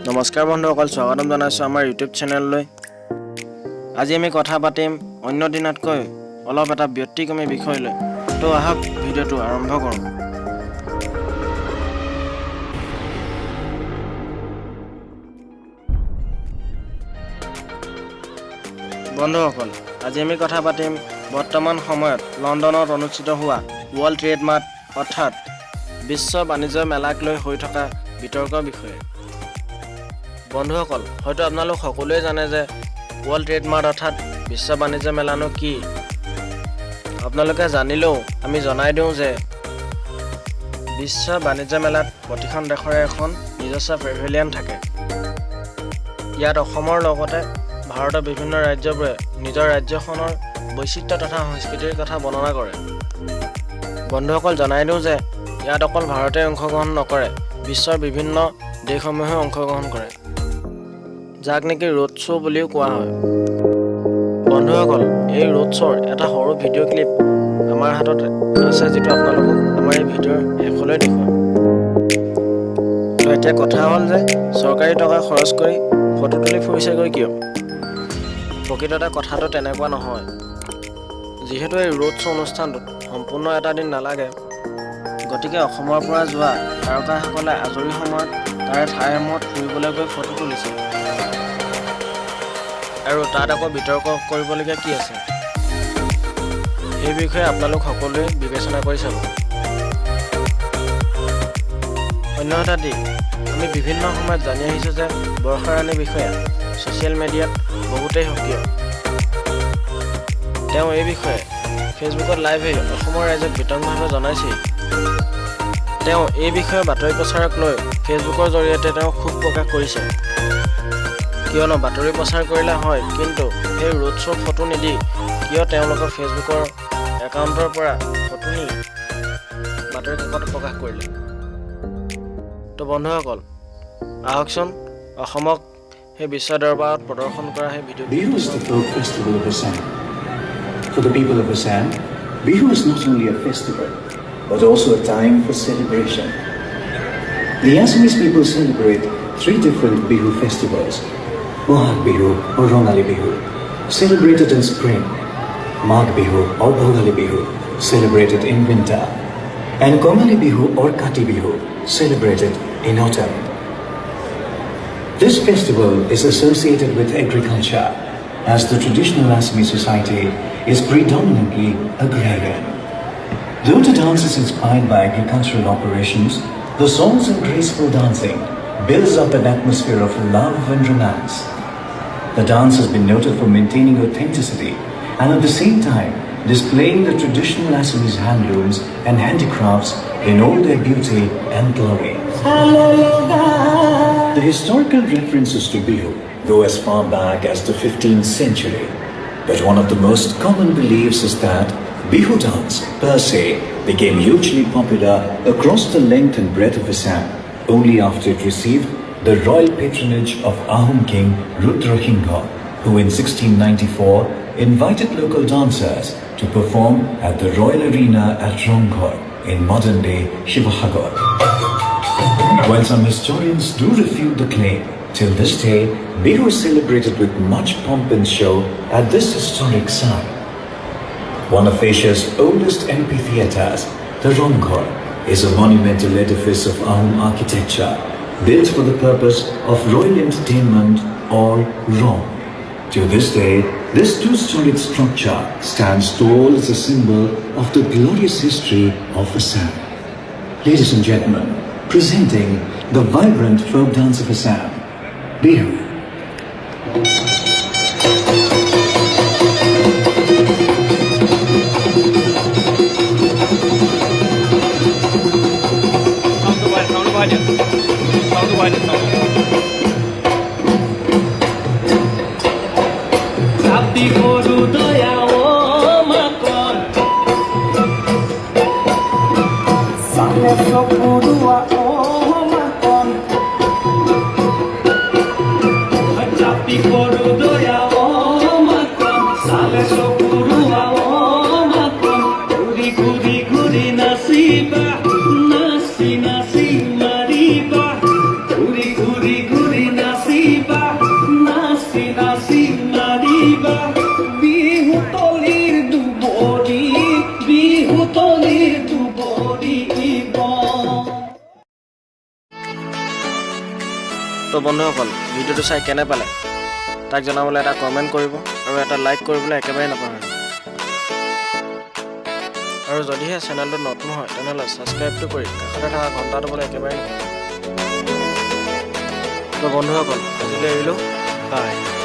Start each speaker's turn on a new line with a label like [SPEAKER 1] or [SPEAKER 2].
[SPEAKER 1] নমস্কাৰ বন্ধুসকল, স্বাগতম জনাইছো আমাৰ ইউটিউব চেনেললৈ। আজি আমি কথা পাতিম অন্য দিনতকৈ অলপ এটা ব্যতিক্ৰমী বিষয় লৈ। তো আহক ভিডিঅ'টো আৰম্ভ কৰোঁ। বন্ধুসকল, আজি আমি কথা পাতিম বৰ্তমান সময়ত লণ্ডনত অনুষ্ঠিত হোৱা ৱৰ্ল্ড ট্ৰেড মাৰ্ট অৰ্থাৎ বিশ্ব বাণিজ্য মেলাক লৈ হৈ থকা বিতৰ্কৰ বিষয়ে। বন্ধুসকল, হয়তো আপোনালোক সকলোৱে জানে যে ৱৰ্ল্ড ট্ৰেড মাৰ্ট অৰ্থাৎ বিশ্ব বাণিজ্য মেলানো কি। আপোনালোকে জানিলেও আমি জনাই দিওঁ যে বিশ্ব বাণিজ্য মেলাত প্ৰতিখন দেশৰে এখন নিজস্ব পেভিলিয়ন থাকে। ইয়াত অসমৰ লগতে ভাৰতৰ বিভিন্ন ৰাজ্যবোৰে নিজৰ ৰাজ্যখনৰ বৈচিত্ৰ্য তথা সংস্কৃতিৰ কথা বৰ্ণনা কৰে। বন্ধুসকল, জনাই দিওঁ যে ইয়াত অকল ভাৰতে অংশগ্ৰহণ নকৰে, বিশ্বৰ বিভিন্ন দেশসমূহে অংশগ্ৰহণ কৰে, যাক নেকি ৰোড শ্ব' বুলিও কোৱা হয়। বন্ধুসকল, এই ৰোড শ্ব'ৰ এটা সৰু ভিডিঅ' ক্লিপ আমাৰ হাতত আছে, যিটো আপোনালোকক আমাৰ এই ভিডিঅ'ৰ শেষলৈ দেখুৱাম। তো এতিয়া কথা হ'ল যে চৰকাৰী টকা খৰচ কৰি ফটো তুলি ফুৰিছেগৈ কিয়? প্ৰকৃততে কথাটো তেনেকুৱা নহয়। যিহেতু এই ৰোড শ্ব' অনুষ্ঠানটোত সম্পূৰ্ণ এটা দিন নালাগে, গতিকে অসমৰ পৰা যোৱা তাৰকাসকলে আজৰি সময়ত তাৰে ঠাইসমূহত ফুৰিবলৈ গৈ ফটো তুলিছে। আৰু তাত আকৌ বিতৰ্ক কৰিবলগীয়া কি আছে, সেই বিষয়ে আপোনালোক সকলোৱে বিবেচনা কৰি চাব। অন্যথা দি আমি বিভিন্ন সময়ত জানি আহিছোঁ যে বৰ্ষাৰাণী বিষয়া ছ'চিয়েল মিডিয়াত বহুতেই সক্ৰিয়। তেওঁ এই বিষয়ে ফেচবুকত লাইভ হৈ অসমৰ ৰাইজক বিতংভাৱে জনাইছেই। তেওঁ এই বিষয়ে বাতৰি প্ৰচাৰক লৈ ফেচবুকৰ জৰিয়তে তেওঁ ক্ষোভ প্ৰকাশ কৰিছে, কিয়নো বাতৰি প্ৰচাৰ কৰিলে হয়, কিন্তু সেই ৰোড শ্ব' ফটো নিদি কিয় তেওঁলোকৰ ফেচবুকৰ একাউণ্টৰ পৰা ফটো নি বাতৰি কাকতত প্ৰকাশ কৰিলে। তো বন্ধুসকল, আহকচোন অসমক সেই বিশ্ব দৰবাৰত প্ৰদৰ্শন কৰা সেই video'.
[SPEAKER 2] Bihu is the folk festival of Assam. For the people of Assam, Bihu is not only a festival, but also a time for celebration. The Assamese people celebrate three different Bihu festivals. Bohag Bihu or Rongali Bihu, celebrated in spring. Mag Bihu or Bhogali Bihu, celebrated in winter. And Kongali Bihu or Kati Bihu, celebrated in autumn. This festival is associated with agriculture, as the traditional Assamese society is predominantly agrarian. Though the dance is inspired by agricultural operations, the songs and graceful dancing builds up an atmosphere of love and romance. The dance has been noted for maintaining authenticity and at the same time displaying the traditional Assamese handlooms and handicrafts in all their beauty and glory. The historical references to Bihu go as far back as the 15th century, but one of the most common beliefs is that Bihu dance per se became hugely popular across the length and breadth of Assam only after it received the royal patronage of Ahom king Rudrasingha, who in 1694 invited local dancers to perform at the royal arena at Ronghor in modern-day Shivasagar. While some historians do refute the claim, till this day, Bihu is celebrated with much pomp and show at this historic site. One of Asia's oldest amphitheatres, the Ronghor, is a monumental edifice of Ahom architecture, built for the purpose of royal entertainment or Rong. To this day, this two-storied structure stands tall as a symbol of the glorious history of Assam. Ladies and gentlemen, presenting the vibrant folk dance of Assam, Bihu.
[SPEAKER 3] Nasi mariba, guri guri guri.
[SPEAKER 1] তো বন্ধুসকল ভিডিঅ'টো চাই কেনে পালে তাক জনাবলৈ এটা comment কৰিব আৰু এটা লাইক কৰিবলৈ একেবাৰে নাপাহৰিব আৰু যদিহে চেনেলটো নতুন হয় তেনেহ'লে ছাবস্ক্ৰাইবটো কৰি কাষতে থকা ঘণ্টাটো বলে একেবাৰে নাপাহৰিব তো বন্ধুসকল আজিলৈ এৰিলোঁ বাই